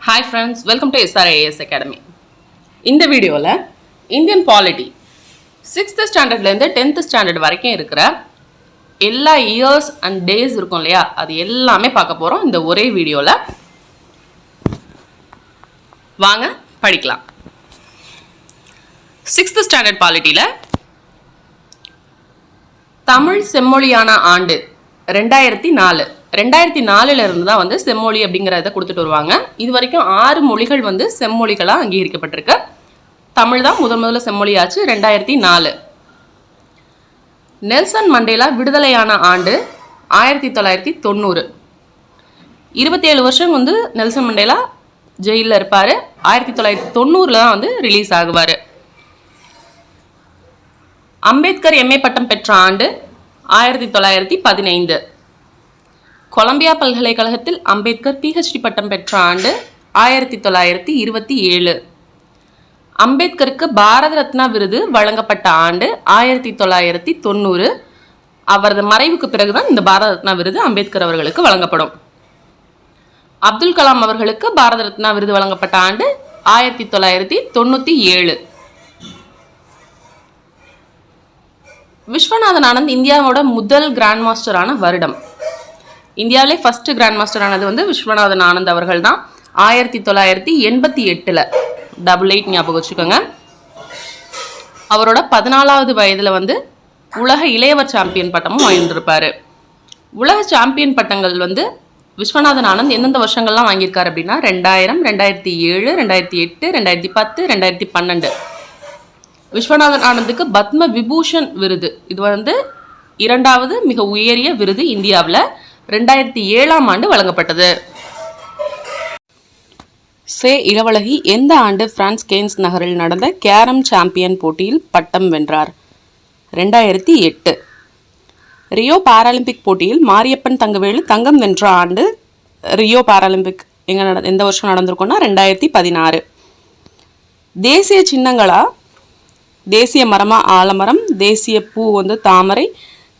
Hi friends, welcome to SRAS Academy. இந்த வீடியோவில் Indian polity 6th ஸ்டாண்டர்ட்லேருந்து 10th standard வரைக்கும் இருக்கிற எல்லா இயர்ஸ் அண்ட் டேஸ் இருக்கும் இல்லையா, அது எல்லாமே பார்க்க போகிறோம் இந்த ஒரே வீடியோவில். வாங்க படிக்கலாம். 6th ஸ்டாண்டர்ட் பாலிட்டியில் தமிழ் செம்மொழியான ஆண்டு 2004. 2004 இருந்து தான் வந்து செம்மொழி அப்படிங்கிறத கொடுத்துட்டு வருவாங்க. இது வரைக்கும் 6 மொழிகள் வந்து செம்மொழிகளாக அங்கீகரிக்கப்பட்டிருக்கு. தமிழ் தான் முதல்ல செம்மொழியாச்சு 2004. நெல்சன் மண்டேலா விடுதலையான ஆண்டு 1990. 27 வருஷம் வந்து நெல்சன் மண்டேலா ஜெயிலில் இருப்பார். 1990 தான் வந்து ரிலீஸ் ஆகுவார். அம்பேத்கர் எம்ஏ பட்டம் பெற்ற ஆண்டு 1915. கொலம்பியா பல்கலைக்கழகத்தில் அம்பேத்கர் பிஹெச்டி பட்டம் பெற்ற ஆண்டு 1927. அம்பேத்கருக்கு பாரத ரத்னா விருது வழங்கப்பட்ட ஆண்டு 1990. அவரது மறைவுக்கு பிறகுதான் இந்த பாரத ரத்னா விருது அம்பேத்கர் அவர்களுக்கு வழங்கப்படும். அப்துல் கலாம் அவர்களுக்கு பாரத ரத்னா விருது வழங்கப்பட்ட ஆண்டு 1997. விஸ்வநாதன் ஆனந்த் இந்தியாவோட முதல் கிராண்ட் மாஸ்டரான வருடம். இந்தியாவிலே ஃபர்ஸ்ட் கிராண்ட் மாஸ்டர் ஆனது வந்து விஸ்வநாதன் ஆனந்த் அவர்கள் தான். 1988. 88 ஞாபகம் வச்சுக்கோங்க. அவரோட 14வது வயதில் வந்து உலக இளையவர் சாம்பியன் பட்டமும் வாங்கியிருப்பார். உலக சாம்பியன் பட்டங்கள் வந்து விஸ்வநாதன் ஆனந்த் எந்தெந்த வருஷங்கள்லாம் வாங்கியிருக்காரு அப்படின்னா 2000, 2007, 2008, 2010, 2012. விஸ்வநாதன் ஆனந்துக்கு பத்ம விபூஷன் விருது, இது வந்து 2வது மிக உயரிய விருது இந்தியாவில் 2007ஆம் ஆண்டு வழங்கப்பட்டது. சே இளவழகி எந்த ஆண்டு பிரான்ஸ் கேன்ஸ் நகரில் நடந்த கேரம் சாம்பியன் போட்டியில் பட்டம் வென்றார்? 2008. ரியோ பாராலிம்பிக் போட்டியில் மாரியப்பன் தங்கவேலு தங்கம் வென்ற ஆண்டு ரியோ பாராலிம்பிக் எந்த வருஷம் நடந்திருக்கும்னா 2016. தேசிய சின்னங்களா? தேசிய மரமா ஆலமரம், தேசிய பூ வந்து தாமரை,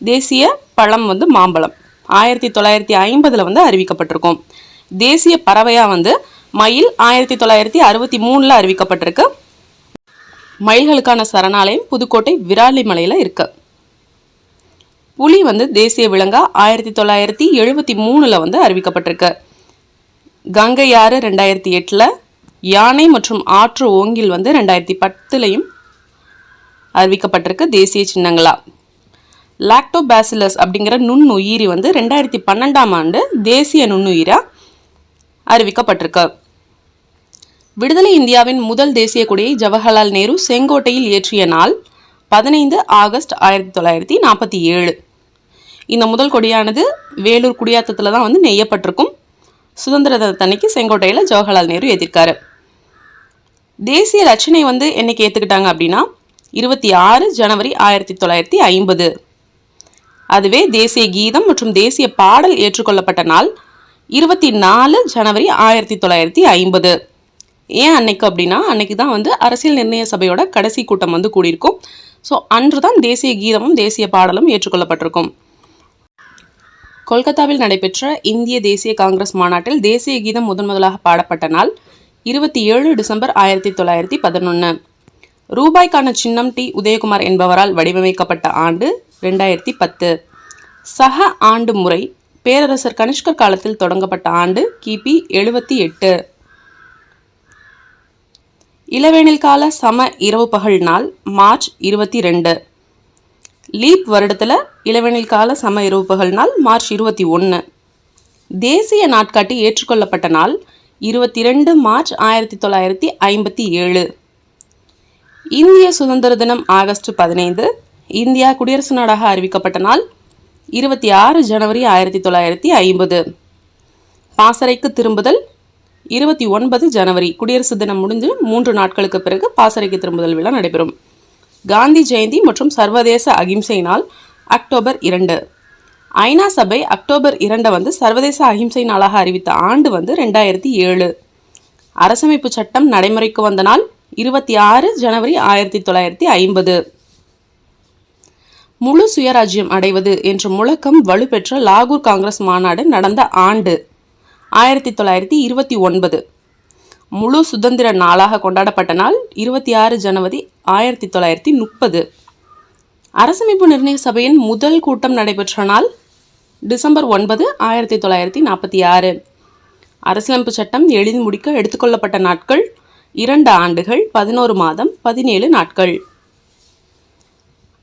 தேசிய பழம் வந்து மாம்பழம். 1950 வந்து அறிவிக்கப்பட்டிருக்கும். தேசிய பறவையா வந்து மயில் 1963 அறிவிக்கப்பட்டிருக்கு. மயில்களுக்கான சரணாலயம் புதுக்கோட்டை விராலிமலையில் இருக்கு. புலி வந்து தேசிய விலங்கா 1973 வந்து அறிவிக்கப்பட்டிருக்கு. கங்கை ஆறு 2008, யானை மற்றும் ஆற்று ஓங்கில் வந்து 2010 அறிவிக்கப்பட்டிருக்கு தேசிய சின்னங்களா. லாக்டோபாசிலஸ் அப்படிங்கிற நுண்ணுயிரி வந்து 2012ஆம் ஆண்டு தேசிய நுண்ணுயிரா அறிவிக்கப்பட்டிருக்கு. விடுதலை இந்தியாவின் முதல் தேசிய கொடியை ஜவஹர்லால் நேரு செங்கோட்டையில் ஏற்றிய நாள் 15 ஆகஸ்ட் 1947. இந்த முதல் கொடியானது வேலூர் குடியாத்தத்தில் தான் வந்து நெய்யப்பட்டிருக்கும். சுதந்திர தினத்தன்னைக்கு செங்கோட்டையில் ஜவஹர்லால் நேரு ஏற்றிருக்காரு. தேசிய ரச்சனை வந்து என்னைக்கு ஏற்றுக்கிட்டாங்க அப்படின்னா 26 ஜனவரி 1950. அதுவே தேசிய கீதம் மற்றும் தேசிய பாடல் ஏற்றுக்கொள்ளப்பட்ட நாள் 24 ஜனவரி 1950. ஏன் அன்னைக்கு அப்படின்னா அன்னைக்கு தான் வந்து அரசியல் நிர்ணய சபையோட கடைசி கூட்டம் வந்து கூடியிருக்கும். ஸோ அன்று தான் தேசிய கீதமும் தேசிய பாடலும் ஏற்றுக்கொள்ளப்பட்டிருக்கும். கொல்கத்தாவில் நடைபெற்ற இந்திய தேசிய காங்கிரஸ் மாநாட்டில் தேசிய கீதம் முதலாக பாடப்பட்ட நாள் 27 டிசம்பர் 1911. ரூபாய்க்கான சின்னம் டி உதயகுமார் என்பவரால் வடிவமைக்கப்பட்ட ஆண்டு 2010. சக ஆண்டு முறை பேரரசர் கனிஷ்கர் காலத்தில் தொடங்கப்பட்ட ஆண்டு கிபி 78. இளவேனில் கால சம இரவு பகல் நாள் மார்ச் 22. லீப் வருடத்தில் இளவேனில் கால சம இரவு பகல் நாள் மார்ச் 21. தேசிய நாட்காட்டி ஏற்றுக்கொள்ளப்பட்ட நாள் 22 மார்ச் 1957. இந்திய சுதந்திர தினம் ஆகஸ்ட் 15. இந்தியா குடியரசு நாடாக அறிவிக்கப்பட்ட நாள் 26 ஜனவரி 1950. பாசறைக்கு திரும்புதல் 29 ஜனவரி. குடியரசு தினம் முடிஞ்சு 3 நாட்களுக்கு பிறகு பாசறைக்கு திரும்புதல் விழா நடைபெறும். காந்தி ஜெயந்தி மற்றும் சர்வதேச அகிம்சை நாள் அக்டோபர் 2. ஐநா சபை அக்டோபர் 2 வந்து சர்வதேச அகிம்சை நாளாக அறிவித்த ஆண்டு வந்து 2007. அரசமைப்பு சட்டம் நடைமுறைக்கு வந்த நாள் 26 ஜனவரி 1950. முழு சுயராஜ்யம் அடைவது என்ற முழக்கம் வலுப்பெற்ற லாகூர் காங்கிரஸ் மாநாடு நடந்த ஆண்டு 1929. முழு சுதந்திர நாளாக கொண்டாடப்பட்ட நாள் 26 ஜனவரி 1930. அரசமைப்பு நிர்ணய சபையின் முதல் கூட்டம் நடைபெற்ற நாள் டிசம்பர் 9, 1946. அரசியலமைப்பு சட்டம் எழுதி முடிக்க எடுத்துக்கொள்ளப்பட்ட நாட்கள் 2 ஆண்டுகள் 11 மாதம் 17 நாட்கள்.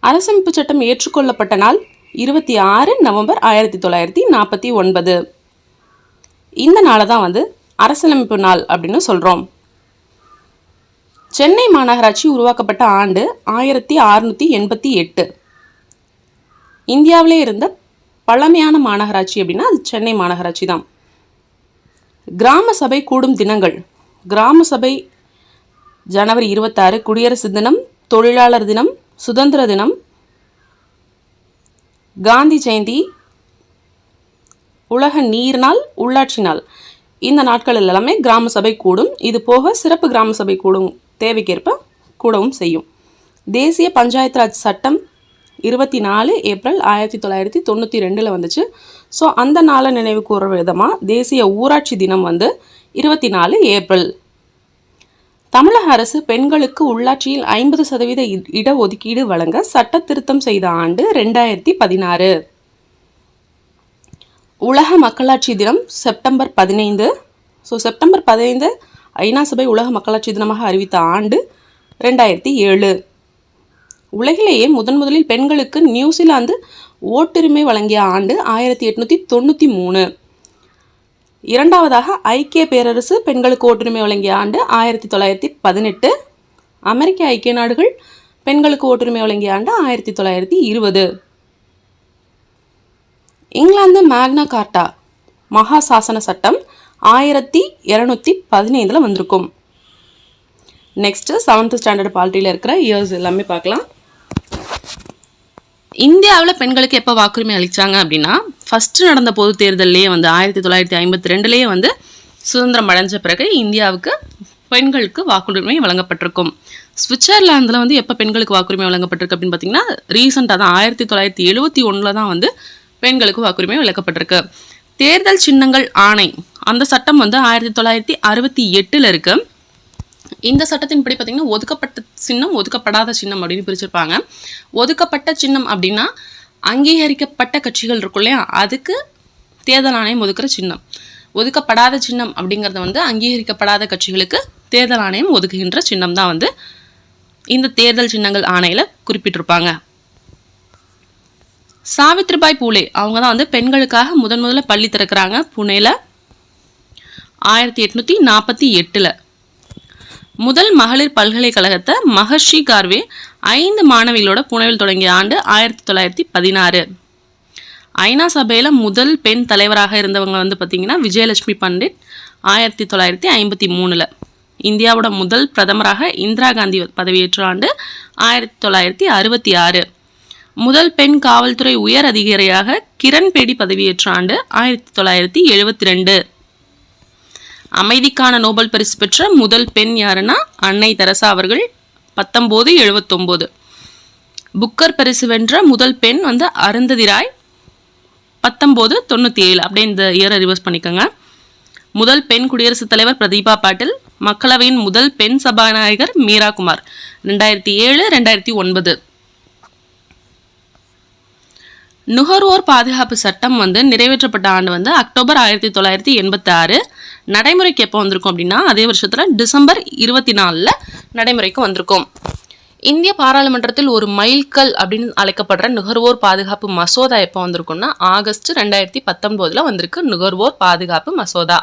அரசமைப்பு சட்டம் ஏற்றுக்கொள்ளப்பட்ட நாள் 26 நவம்பர் 1949. இந்த நாளை தான் அரசியலமைப்பு நாள் அப்படின்னு சொல்கிறோம். சென்னை மாநகராட்சி உருவாக்கப்பட்ட ஆண்டு 1688. இந்தியாவிலே இருந்த பழமையான மாநகராட்சி அப்படின்னா அது சென்னை மாநகராட்சி தான். கிராம சபை கூடும் தினங்கள். கிராம சபை ஜனவரி 26, குடியரசு தினம், தொழிலாளர் தினம், சுதந்திர தினம், காந்தி ஜெயந்தி, உலக நீர் நாள், உள்ளாட்சி நாள். இந்த நாட்கள் எல்லாமே கிராம சபை கூடும். இது போக சிறப்பு கிராம சபை கூடும், தேவைக்கேற்ப கூடவும் செய்யும். தேசிய பஞ்சாயத்து ராஜ் சட்டம் 24 ஏப்ரல் 1992 வந்துச்சு. ஸோ அந்த நாளை நினைவு கூற விதமாக தேசிய ஊராட்சி தினம் 24 ஏப்ரல். தமிழக அரசு பெண்களுக்கு உள்ளாட்சியில் 50% இடஒதுக்கீடு வழங்க சட்ட திருத்தம் செய்த ஆண்டு 2016. உலக மக்களாட்சி தினம் செப்டம்பர் 15. ஸோ செப்டம்பர் 15 ஐநா சபை உலக மக்களாட்சி தினமாக அறிவித்த ஆண்டு 2007. உலகிலேயே முதலில் பெண்களுக்கு நியூசிலாந்து ஓட்டுரிமை வழங்கிய ஆண்டு 1893. இரண்டாவதாக ஐக்கிய பேரரசு பெண்களுக்கு ஓட்டுரிமை வழங்கிய ஆண்டு 1918. அமெரிக்க ஐக்கிய நாடுகள் பெண்களுக்கு ஓட்டுரிமை வழங்கிய ஆண்டு 1920. இங்கிலாந்து மேக்னா கார்ட்டா மகா சாசன சட்டம் 1215 வந்திருக்கும். நெக்ஸ்ட்டு 7th ஸ்டாண்டர்ட் பாலிட்டியில் இருக்கிற இயர்ஸ் எல்லாமே பார்க்கலாம். இந்தியாவில் பெண்களுக்கு எப்போ வாக்குரிமை அளித்தாங்க அப்படின்னா ஃபஸ்ட்டு நடந்த பொது தேர்தல்லையே 1952 சுதந்திரம் அடைஞ்ச பிறகு இந்தியாவுக்கு பெண்களுக்கு வாக்குரிமை வழங்கப்பட்டிருக்கும். சுவிட்சர்லாந்தில் எப்போ பெண்களுக்கு வாக்குரிமை வழங்கப்பட்டிருக்கு அப்படின்னு பார்த்தீங்கன்னா ரீசெண்டாக தான் 1971 தான் பெண்களுக்கு வாக்குரிமை வழங்கப்பட்டிருக்கு. தேர்தல் சின்னங்கள் ஆணை அந்த சட்டம் 1968 இருக்கு. இந்த சட்டத்தின்படி பார்த்தீங்கன்னா ஒதுக்கப்பட்ட சின்னம், ஒதுக்கப்படாத சின்னம் அப்படின்னு பிரிச்சிருப்பாங்க. ஒதுக்கப்பட்ட சின்னம் அப்படின்னா அங்கீகரிக்கப்பட்ட கட்சிகள் இருக்கும் இல்லையா, அதுக்கு தேர்தல் ஆணையம் ஒதுக்குற சின்னம். ஒதுக்கப்படாத சின்னம் அப்படிங்கிறது அங்கீகரிக்கப்படாத கட்சிகளுக்கு தேர்தல் ஆணையம் ஒதுக்குகின்ற சின்னம் தான் இந்த தேர்தல் சின்னங்கள் ஆணையில் குறிப்பிட்டிருப்பாங்க. சாவித்ரிபாய் பூலே அவங்க தான் பெண்களுக்காக முதல்ல பள்ளி திறக்கிறாங்க புனேல 1848. முதல் மகளிர் பல்கலைக்கழகத்தை மகர்ஷி கார்வே 5 மாணவிகளோட புனேவில் தொடங்கிய ஆண்டு 1916. ஐநா சபையில் முதல் பெண் தலைவராக இருந்தவங்க பார்த்தீங்கன்னா விஜயலட்சுமி பண்டிட் 1953. இந்தியாவோட முதல் பிரதமராக இந்திரா காந்தி பதவியேற்ற ஆண்டு 1966. முதல் பெண் காவல்துறை உயர் அதிகாரியாக கிரண் பேடி பதவியேற்ற ஆண்டு 1972. அமைதிக்கான நோபல் பரிசு பெற்ற முதல் பெண் யாருன்னா அன்னை தெரசா அவர்கள் 1979. புக்கர் பரிசு வென்ற முதல் பெண் அருந்ததி ராய் 1997. அப்படியே இந்த இயரை ரிவர்ஸ் பண்ணிக்கோங்க. முதல் பெண் குடியரசுத் தலைவர் பிரதீபா பாட்டில். மக்களவையின் முதல் பெண் சபாநாயகர் மீரா குமார் 2007, 2009. நுகர்வோர் பாதுகாப்பு சட்டம் நிறைவேற்றப்பட்ட ஆண்டு அக்டோபர் 1986. நடைமுறைக்கு எப்போ வந்திருக்கும் அப்படின்னா அதே வருஷத்தில் டிசம்பர் 24 நடைமுறைக்கு வந்திருக்கும். இந்திய பாராளுமன்றத்தில் ஒரு மைல்கல் அப்படின்னு அழைக்கப்படுற நுகர்வோர் பாதுகாப்பு மசோதா எப்போ வந்திருக்கும்னா ஆகஸ்ட் 2019 வந்திருக்கு நுகர்வோர் பாதுகாப்பு மசோதா.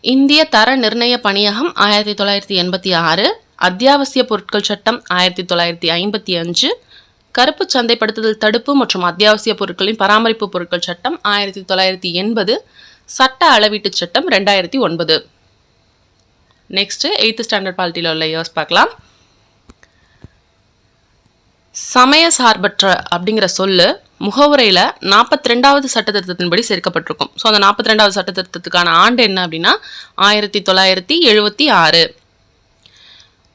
இந்திய தர நிர்ணய பணியகம் 1986. அத்தியாவசிய பொருட்கள் சட்டம் 1955. கருப்பு சந்தைப்படுத்துதல் தடுப்பு மற்றும் அத்தியாவசிய பொருட்களின் பராமரிப்பு பொருட்கள் சட்டம் 1980. சட்ட அளவீட்டு சட்டம் 2009. நெக்ஸ்ட் 8th ஸ்டாண்டர்ட் பாலிட்டியில் உள்ள இயர்ஸ் பார்க்கலாம். சமய சார்பற்ற அப்படிங்கிற சொல்லு முகவுரையில் 42வது சட்ட திருத்தத்தின்படி சேர்க்கப்பட்டிருக்கும். ஸோ அந்த 42வது சட்ட திருத்தத்துக்கான ஆண்டு என்ன அப்படின்னா 1976.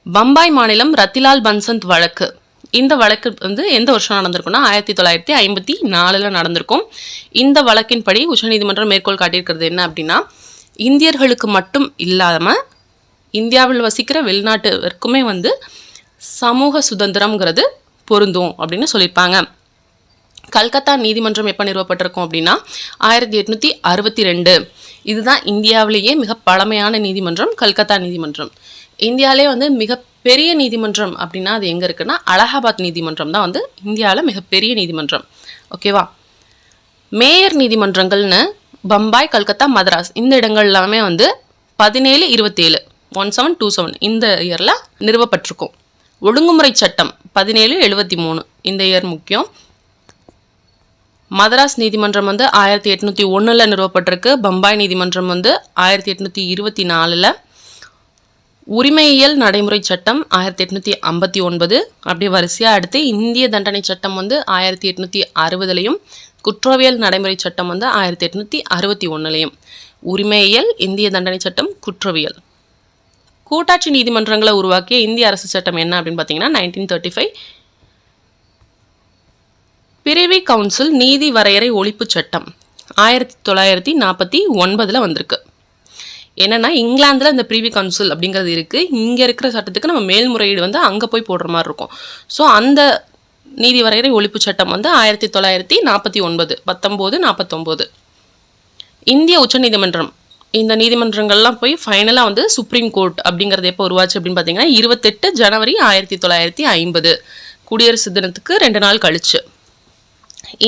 பம்பாய் மாநிலம் ரத்திலால் பன்சந்த் வழக்கு. இந்த வழக்கு எந்த வருஷம் நடந்திருக்குன்னா 1954 நடந்திருக்கும். இந்த வழக்கின்படி உச்சநீதிமன்றம் மேற்கோள் காட்டியிருக்கிறது என்ன அப்படின்னா இந்தியர்களுக்கு மட்டும் இல்லாமல் இந்தியாவில் வசிக்கிற வெளிநாட்டுவருக்குமே வந்து சமூக சுதந்திரம்ங்கிறது பொருந்தும் அப்படின்னு சொல்லியிருப்பாங்க. கல்கத்தா நீதிமன்றம் எப்போ நிறுவப்பட்டிருக்கும் அப்படின்னா 1862. இதுதான் இந்தியாவிலேயே மிக பழமையான நீதிமன்றம், கல்கத்தா நீதிமன்றம். இந்தியாவிலே வந்து மிகப்பெரிய நீதிமன்றம் அப்படின்னா அது எங்கே இருக்குன்னா அலகாபாத் நீதிமன்றம் தான் வந்து இந்தியாவில் மிகப்பெரிய நீதிமன்றம். ஓகேவா. மேயர் நீதிமன்றங்கள்னு பம்பாய், கல்கத்தா, மதராஸ் இந்த இடங்கள் எல்லாமே வந்து 1727 1727 இந்த இயரில் நிறுவப்பட்டிருக்கும். ஒழுங்குமுறை சட்டம் 1773 இந்த இயர் முக்கியம். மதராஸ் நீதிமன்றம் வந்து 1801 நிறுவப்பட்டிருக்கு. பம்பாய் நீதிமன்றம் வந்து 1824. உரிமையியல் நடைமுறை சட்டம் 1859. அப்படியே வரிசையாக அடுத்து இந்திய தண்டனை சட்டம் வந்து 1860. குற்றவியல் நடைமுறை சட்டம் வந்து 1861. உரிமையியல், இந்திய தண்டனை சட்டம், குற்றவியல். கூட்டாட்சி நீதிமன்றங்களை உருவாக்கிய இந்திய அரசு சட்டம் என்ன அப்படின்னு பார்த்தீங்கன்னா 1935. பிரிவி கவுன்சில் நீதி வரையறை ஒழிப்பு சட்டம் 1949 வந்திருக்கு. என்னென்னா இங்கிலாந்தில் இந்த பிரிவி கவுன்சில் அப்படிங்கிறது இருக்குது. இங்கே இருக்கிற சட்டத்துக்கு நம்ம மேல்முறையீடு வந்து அங்கே போய் போடுற மாதிரி இருக்கும். ஸோ அந்த நீதி வரையறை ஒழிப்பு சட்டம் வந்து 1949 1949. இந்திய உச்சநீதிமன்றம், இந்த நீதிமன்றங்கள்லாம் போய் ஃபைனலாக வந்து சுப்ரீம் கோர்ட் அப்படிங்கிறது எப்போ உருவாச்சு அப்படின்னு பார்த்தீங்கன்னா 28 ஜனவரி 1950, குடியரசு தினத்துக்கு 2 நாள் கழிச்சு.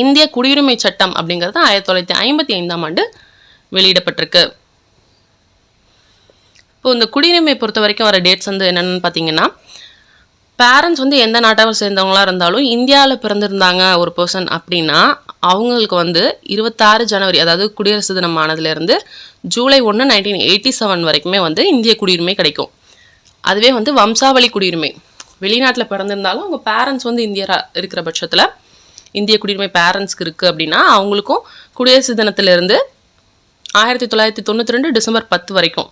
இந்திய குடியுரிமை சட்டம் அப்படிங்கிறது 1955 வெளியிடப்பட்டிருக்கு. இப்போ இந்த குடியுரிமை பொறுத்த வரைக்கும் வர டேட்ஸ் வந்து என்னென்னு பார்த்தீங்கன்னா, பேரண்ட்ஸ் வந்து எந்த நாட்டை சேர்ந்தவங்களாக இருந்தாலும் இந்தியாவில் பிறந்திருந்தாங்க ஒரு பர்சன் அப்படின்னா அவங்களுக்கு வந்து 26 ஜனவரி அதாவது குடியரசு தினம் ஆனதுலேருந்து ஜூலை 1 1987 வரைக்குமே வந்து இந்திய குடியுரிமை கிடைக்கும். அதுவே வந்து வம்சாவளி குடியுரிமை, வெளிநாட்டில் பிறந்திருந்தாலும் அவங்க பேரண்ட்ஸ் வந்து இந்தியராக இருக்கிற பட்சத்தில் இந்திய குடியுரிமை பேரண்ட்ஸ்க்கு இருக்குது அப்படின்னா அவங்களுக்கும் குடியரசு தினத்திலிருந்து 1992 டிசம்பர் 10 வரைக்கும்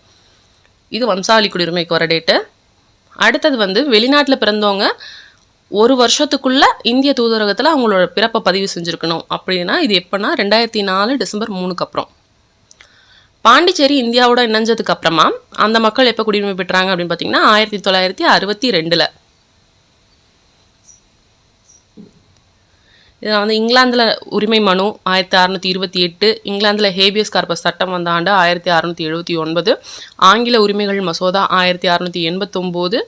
இது வம்சாவளி குடியுரிமைக்கு வர டேட்டு. அடுத்தது வந்து வெளிநாட்டில் பிறந்தவங்க ஒரு வருஷத்துக்குள்ளே இந்திய தூதரகத்தில் அவங்களோட பிறப்பை பதிவு செஞ்சுருக்கணும். அப்படின்னா இது எப்போனா 2004 டிசம்பர் 3க்கு அப்புறம். பாண்டிச்சேரி இந்தியாவோட இணைஞ்சதுக்கு அப்புறமா அந்த மக்கள் எப்போ குடியுரிமை பெற்றாங்க அப்படின்னு பார்த்தீங்கன்னா 1962. இதில் வந்து இங்கிலாந்தில் உரிமை மனு 1628, இங்கிலாந்தில் ஹேபியஸ் கார்பஸ் சட்டம் வந்த ஆண்டு 1679, ஆங்கில உரிமைகள் மசோதா 1689,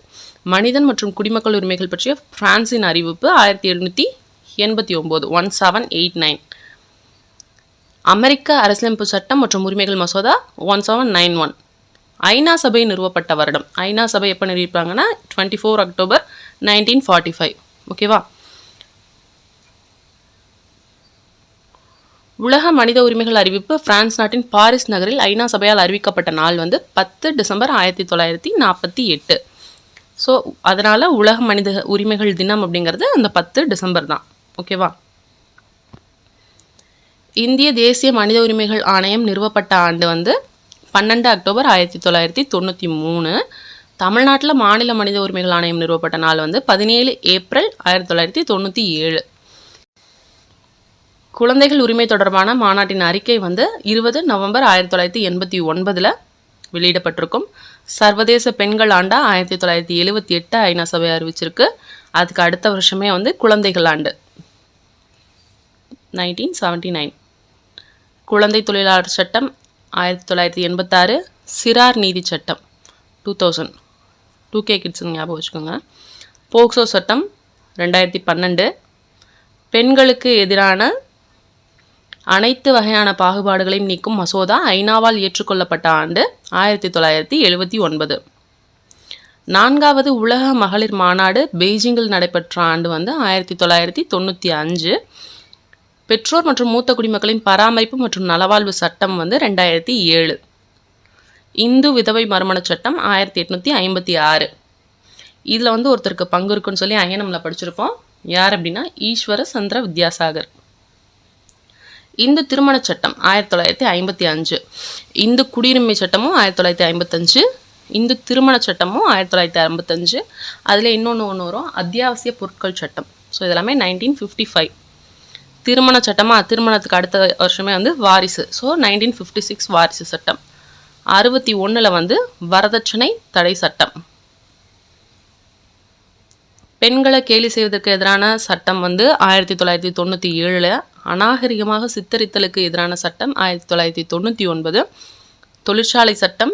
மனிதன் மற்றும் குடிமக்கள் உரிமைகள் பற்றிய பிரான்சின் அறிவிப்பு 1789 1789, அமெரிக்க அரசியலமைப்பு சட்டம் மற்றும் உரிமைகள் மசோதா 1791. ஐநா சபை நிறுவப்பட்ட வருடம், ஐநா சபை எப்போ நிறுவிப்பாங்கன்னா 24 அக்டோபர் 1945. ஓகேவா. உலக மனித உரிமைகள் அறிவிப்பு பிரான்ஸ் நாட்டின் பாரிஸ் நகரில் ஐநா சபையால் அறிவிக்கப்பட்ட நாள் வந்து 10 டிசம்பர் 1948. ஸோ அதனால் உலக மனித உரிமைகள் தினம் அப்படிங்கிறது அந்த 10 டிசம்பர் தான். ஓகேவா. இந்திய தேசிய மனித உரிமைகள் ஆணையம் நிறுவப்பட்ட ஆண்டு வந்து 12 அக்டோபர் 1993. தமிழ்நாட்டில் மாநில மனித உரிமைகள் ஆணையம் நிறுவப்பட்ட நாள் வந்து 17 ஏப்ரல் 1997. குழந்தைகள் உரிமை தொடர்பான மாநாட்டின் அறிக்கை வந்து 20 நவம்பர் 1989 வெளியிடப்பட்டிருக்கும். சர்வதேச பெண்கள் ஆண்டா 1978 ஐநா சபை அறிவிச்சிருக்கு. அதுக்கு அடுத்த வருஷமே வந்து குழந்தைகள் ஆண்டு 1979. குழந்தை தொழிலாளர் சட்டம் 1986, சிறார் நீதி சட்டம் 2000, 2K கிட்ஸுங்க ஞாபகம் வச்சுக்கோங்க. போக்சோ சட்டம் 2012, பெண்களுக்கு எதிரான அனைத்து வகையான பாகுபாடுகளையும் நீக்கும் மசோதா ஐநாவால் ஏற்றுக்கொள்ளப்பட்ட ஆண்டு 1979. 4வது உலக மகளிர் மாநாடு பெய்ஜிங்கில் நடைபெற்ற ஆண்டு வந்து 1995. பெற்றோர் மற்றும் மூத்த குடிமக்களின் பராமரிப்பு மற்றும் நலவாழ்வு சட்டம் வந்து 2007. இந்து விதவை மறுமண சட்டம் 1856. இதில் வந்து ஒருத்தருக்கு பங்கு இருக்குன்னு சொல்லி ஐஎன்எம்ல படிச்சிருப்போம். யார் அப்படின்னா ஈஸ்வர சந்திர வித்யாசாகர். இந்து திருமண சட்டம் 1955. இந்து குடியுரிமை சட்டமும் 1955, இந்து திருமண சட்டமும் 1955. அதில் ஒன்று வரும், அத்தியாவசிய பொருட்கள் சட்டம். ஸோ இதெல்லாமே 1955. திருமண சட்டமாக திருமணத்துக்கு அடுத்த வருஷமே வந்து வாரிசு. ஸோ 1956 வாரிசு சட்டம். 61 வந்து வரதட்சணை தடை சட்டம். பெண்களை கேலி செய்வதற்கு எதிரான சட்டம் வந்து 1997, அநாகரிகமாக சித்தரித்தலுக்கு எதிரான சட்டம் 1999, தொழிற்சாலை சட்டம்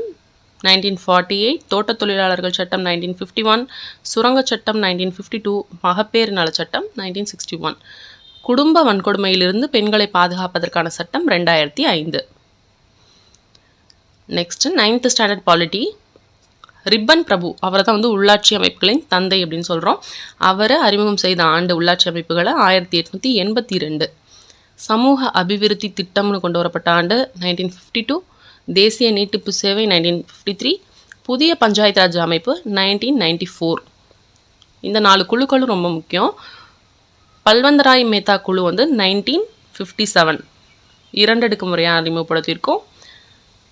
1948, தோட்ட தொழிலாளர்கள் சட்டம் 1951, சுரங்க சட்டம் 1952, மகப்பேறு நல சட்டம் 1961, குடும்ப வன்கொடுமையிலிருந்து பெண்களை பாதுகாப்பதற்கான சட்டம் 2005. Next 9th standard polity. Ripon பிரபு அவரை தான் வந்து உள்ளாட்சி அமைப்புகளின் தந்தை அப்படின்னு சொல்கிறோம். அவரை அறிமுகம் செய்த ஆண்டு உள்ளாட்சி அமைப்புகளை 1882. சமூக அபிவிருத்தி திட்டம்னு கொண்டு வரப்பட்ட ஆண்டு 1952. தேசிய நீட்டிப்பு சேவை 1953. புதிய பஞ்சாயத்து ராஜ் அமைப்பு 1994. இந்த 4 குழுக்களும் ரொம்ப முக்கியம். பல்வந்தராய் மேத்தா குழு வந்து 1957 2 அடுக்குமுறையாக அறிமுகப்படுத்தியிருக்கோம்.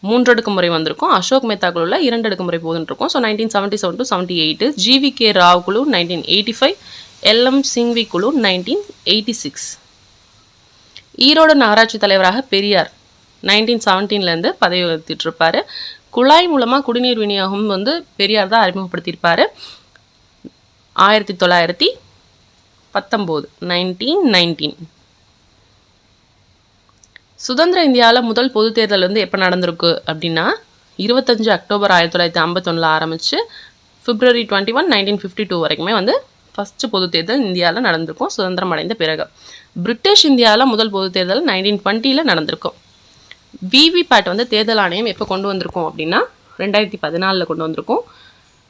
3 அடுக்குமுறை வந்திருக்கும். அசோக் மேத்தா குழுவில் 2 அடுக்குமுறை போதுன்னு இருக்கும். So 1977 to 78. GVK ராவ் குழு 1985. LM சிங்வி குழு 1986. ஈரோடு நகராட்சி தலைவராக பெரியார் 1917 பதவி வகித்துட்டு இருப்பார். குழாய் மூலமாக குடிநீர் விநியோகம் வந்து பெரியார் தான் அறிமுகப்படுத்தியிருப்பார். 1919 1919. சுதந்திர இந்தியாவில் முதல் பொது தேர்தல் வந்து எப்போ நடந்திருக்கு அப்படின்னா 25 அக்டோபர் 1951 ஆரம்பித்து February 21, 1952 வரைக்குமே வந்து ஃபஸ்ட்டு பொது தேர்தல் இந்தியாவில் நடந்திருக்கும் சுதந்திரம் அடைந்த பிறகு. பிரிட்டிஷ் இந்தியாவில் முதல் பொது தேர்தல் 1920 நடந்திருக்கும். விவிபேட் வந்து தேர்தல் ஆணையம் எப்போ கொண்டு வந்திருக்கோம் அப்படின்னா 2014 கொண்டு வந்திருக்கும்.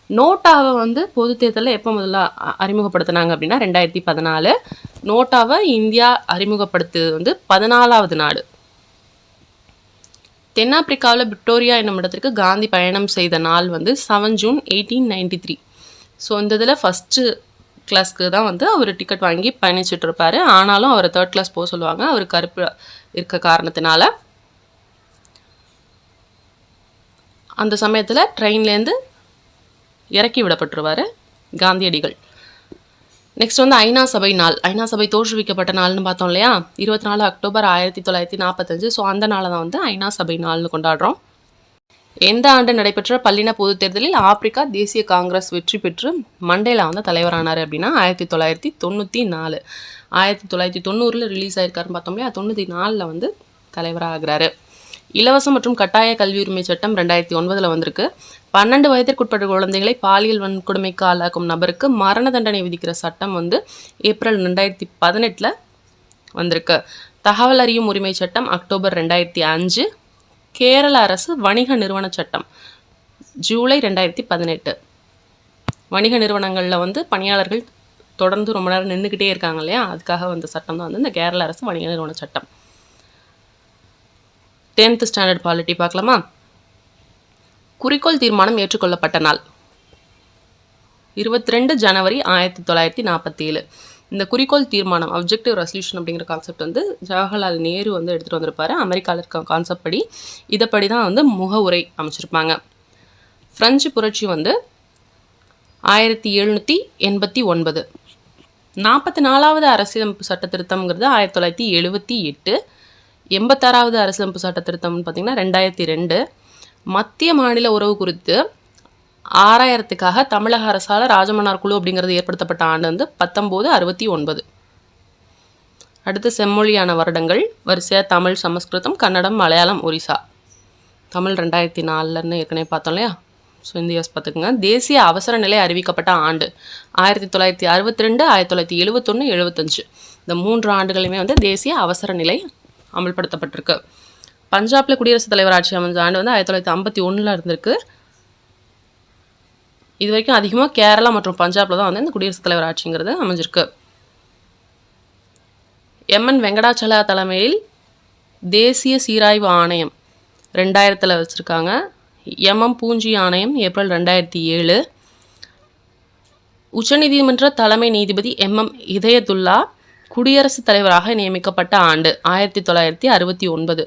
நோட்டாவை வந்து பொது தேர்தலில் எப்போ முதல்ல அறிமுகப்படுத்தினாங்க அப்படின்னா 2014. நோட்டாவை இந்தியா அறிமுகப்படுத்துவது வந்து 14வது நாடு. தென்னாப்பிரிக்காவில் விக்டோரியா என்னும் இடத்திற்கு காந்தி பயணம் செய்த நாள் வந்து 7 ஜூன் 1893. ஸோ இந்த இதில் ஃபஸ்ட்டு கிளாஸ்க்கு தான் வந்து அவர் டிக்கெட் வாங்கி பயணிச்சுட்டு இருப்பார். ஆனாலும் அவரை 3rd கிளாஸ் போக சொல்லுவாங்க. அவர் கருப்பு இருக்க காரணத்தினால. அந்த சமயத்தில் ட்ரெயின்லேருந்து இறக்கி விடப்பட்டுருவார் காந்தியடிகள். நெக்ஸ்ட் வந்து ஐநா சபை நாள். ஐநா சபை தோற்றுவிக்கப்பட்ட நாள்னு பார்த்தோம் இல்லையா, 24 அக்டோபர் 1945. ஸோ அந்த நாளை தான் வந்து ஐநா சபை நாள்னு கொண்டாடுறோம். எந்த ஆண்டு நடைபெற்ற பல்லின பொதுத் தேர்தலில் ஆப்பிரிக்கா தேசிய காங்கிரஸ் வெற்றி பெற்று மண்டேலா வந்து தலைவரானார் அப்படின்னா 1994. 1990 ரிலீஸ் ஆயிருக்காருன்னு பார்த்தோம் இல்லையா, 94 வந்து தலைவராகிறாரு. இலவச மற்றும் கட்டாய கல்வி உரிமை சட்டம் 2009 வந்திருக்கு. 12 வயதிற்குட்பட்ட குழந்தைகளை பாலியல் வன்கொடுமைக்கு ஆளாக்கும் நபருக்கு மரண தண்டனை விதிக்கிற சட்டம் வந்து ஏப்ரல் 2018 வந்திருக்கு. தகவல் அறியும் உரிமை சட்டம் அக்டோபர் 2005. கேரள அரசு வணிக நிறுவன சட்டம் ஜூலை 2018. வணிக நிறுவனங்களில் வந்து பணியாளர்கள் தொடர்ந்து ரொம்ப நேரம் நின்றுக்கிட்டே இருக்காங்க இல்லையா, அதுக்காக வந்த சட்டம் தான் வந்து இந்த கேரள அரசு வணிக நிறுவன சட்டம். 10th ஸ்டாண்டர்ட் பாலிட்டி பார்க்கலாமா. குறிக்கோள் தீர்மானம் ஏற்றுக்கொள்ளப்பட்ட நாள் 22 ஜனவரி 1947. இந்த குறிக்கோள் தீர்மானம் அப்ஜெக்டிவ் ரெசல்யூஷன் அப்படிங்கிற கான்செப்ட் வந்து ஜவஹர்லால் நேரு வந்து எடுத்துகிட்டு வந்திருப்பாரு. அமெரிக்காவில் இருக்க கான்செப்ட் படி இதைப்படி தான் வந்து முகவுரை அமைச்சிருப்பாங்க. பிரெஞ்சு புரட்சி வந்து 1789. 44வது அரசியலமைப்பு சட்ட திருத்தம்ங்கிறது 1978. 86வது அரசியலமைப்பு சட்ட திருத்தம்னு பார்த்திங்கன்னா 2002. மத்திய மாநில உறவு குறித்து ஆராயறதுக்காக தமிழக அரசால் ராஜமன்னார் குழு அப்படிங்கிறது ஏற்படுத்தப்பட்ட ஆண்டு வந்து 1969. அடுத்து செம்மொழியான வருடங்கள் வரிசையாக தமிழ், சமஸ்கிருதம், கன்னடம், மலையாளம், ஒரிசா. தமிழ் 2004 ஏற்கனவே பார்த்தோம் இல்லையா, ஸோ இந்த இயர்ஸ் பார்த்துக்குங்க. தேசிய அவசர நிலை அறிவிக்கப்பட்ட ஆண்டு 1962, 1971, 75. இந்த 3 ஆண்டுகளுமே வந்து தேசிய அவசர நிலை அமல்படுத்தப்பட்டிருக்கு. பஞ்சாபில் குடியரசுத் தலைவர் ஆட்சி அமைஞ்ச ஆண்டு வந்து 1951 இருந்திருக்கு. இது வரைக்கும் அதிகமாக கேரளா மற்றும் பஞ்சாபில் தான் வந்து இந்த குடியரசுத் தலைவர் ஆட்சிங்கிறது அமைஞ்சிருக்கு. எம்என் வெங்கடாச்சலா தலைமையில் தேசிய சீராய்வு ஆணையம் 2000 வச்சுருக்காங்க. எம்எம் பூஞ்சி ஆணையம் ஏப்ரல் 2007. உச்சநீதிமன்ற தலைமை நீதிபதி எம்எம் இதயத்துல்லா குடியரசுத் தலைவராக நியமிக்கப்பட்ட ஆண்டு 1969.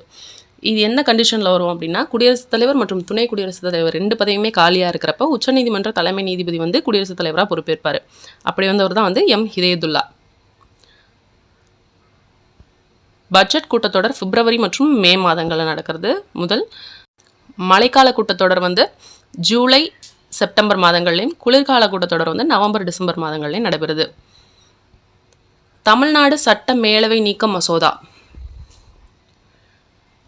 இது என்ன கண்டிஷனில் வரும் அப்படின்னா, குடியரசுத் தலைவர் மற்றும் துணை குடியரசுத் தலைவர் 2 பதவியுமே காலியாக இருக்கிறப்ப உச்சநீதிமன்ற தலைமை நீதிபதி வந்து குடியரசுத் தலைவராக பொறுப்பேற்பார். அப்படி வந்தவர் தான் வந்து எம் ஹிதயத்துல்லா. பட்ஜெட் கூட்டத்தொடர் பிப்ரவரி மற்றும் மே மாதங்களில் நடக்கிறது. முதல் மழைக்கால கூட்டத்தொடர் வந்து ஜூலை செப்டம்பர் மாதங்கள்லையும், குளிர்கால கூட்டத்தொடர் வந்து நவம்பர் டிசம்பர் மாதங்கள்லையும் நடைபெறுது. தமிழ்நாடு சட்ட மேலவை நீக்க மசோதா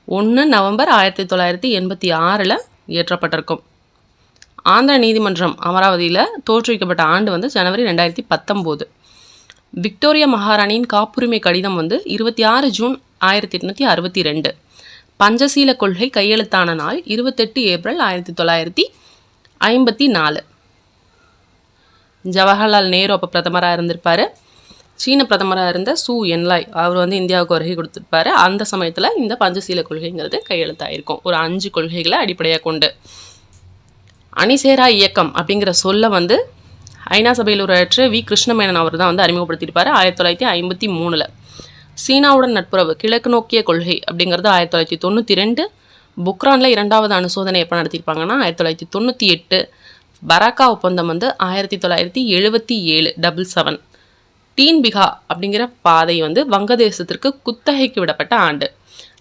1 நவம்பர் 1986 இயற்றப்பட்டிருக்கும். ஆந்திர நீதிமன்றம் அமராவதியில் தோற்றுவிக்கப்பட்ட ஆண்டு வந்து ஜனவரி 2019. விக்டோரியா மகாராணியின் காப்புரிமை கடிதம் வந்து 26 ஜூன் 1862. பஞ்சசீல கொள்கை கையெழுத்தான நாள் 28 ஏப்ரல் 1954. ஜவஹர்லால் நேரு அப்போ பிரதமராக இருந்திருப்பார். சீன பிரதமராக இருந்த சூ என்லாய் அவர் வந்து இந்தியாவுக்கு வருகை கொடுத்துருப்பாரு. அந்த சமயத்தில் இந்த பஞ்சசீல கொள்கைங்கிறது கையெழுத்தாயிருக்கும். ஒரு 5 கொள்கைகளை அடிப்படையாக கொண்டு. அணிசேரா இயக்கம் அப்படிங்கிற சொல்ல வந்து ஐநா சபையில் உரையாற்ற வி கிருஷ்ணமேனன் அவர் தான் வந்து அறிமுகப்படுத்தியிருப்பார் 1953. சீனாவுடன் நட்புறவு கிழக்கு நோக்கிய கொள்கை அப்படிங்கிறது 1992. புக்ரானில் 2வது அணுசோதனை எப்போ நடத்தியிருப்பாங்கன்னா 1998. பராக்கா ஒப்பந்தம் வந்து 1977 77. தீன் பிகா அப்படிங்கிற பாதை வந்து வங்கதேசத்திற்கு குத்தகைக்கு விடப்பட்ட ஆண்டு.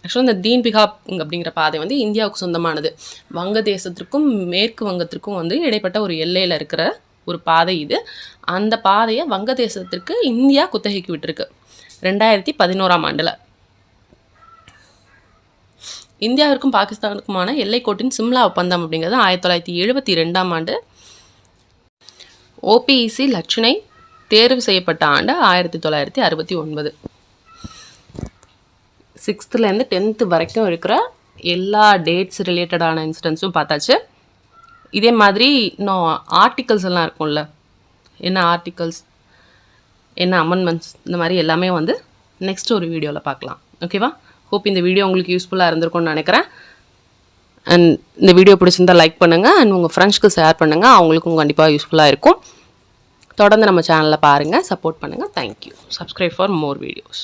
ஆக்சுவலாக இந்த தீன் பிகா அப்படிங்கிற பாதை வந்து இந்தியாவுக்கு சொந்தமானது. வங்கதேசத்திற்கும் மேற்கு வங்கத்திற்கும் வந்து இடைப்பட்ட ஒரு எல்லையில் இருக்கிற ஒரு பாதை இது. அந்த பாதையை வங்கதேசத்திற்கு இந்தியா குத்தகைக்கு விட்டுருக்கு 2011 ஆண்டில். இந்தியாவிற்கும் பாகிஸ்தானுக்குமான எல்லைக்கோட்டின் சிம்லா ஒப்பந்தம் அப்படிங்கிறது 1972 ஆண்டு. ஓபிஇசி லட்சணை தேர்வு செய்யப்பட்ட ஆண்டு 1969. 6th-லேருந்து 10th வரைக்கும் இருக்கிற எல்லா டேட்ஸ் ரிலேட்டடான இன்சிடென்ட்ஸும் பார்த்தாச்சு. இதே மாதிரி இன்னும் ஆர்டிகல்ஸ் எல்லாம் இருக்கும்ல, என்ன ஆர்டிகல்ஸ், என்ன அமெண்ட்மெண்ட்ஸ், இந்த மாதிரி எல்லாமே வந்து நெக்ஸ்ட் ஒரு வீடியோவில் பார்க்கலாம். ஓகேவா? ஹோப் இந்த வீடியோ உங்களுக்கு யூஸ்ஃபுல்லாக இருந்திருக்கும்னு நினைக்கிறேன். அண்ட் இந்த வீடியோ பிடிச்சிருந்தால் லைக் பண்ணுங்கள் அண்ட் உங்கள் ஃப்ரெண்ட்ஸ்க்கு ஷேர் பண்ணுங்கள். அவங்களுக்கும் கண்டிப்பாக யூஸ்ஃபுல்லாக இருக்கும். தொடர்ந்து நம்ம சேனலில் பாருங்கள், சப்போர்ட் பண்ணுங்கள். Thank you. Subscribe for more videos.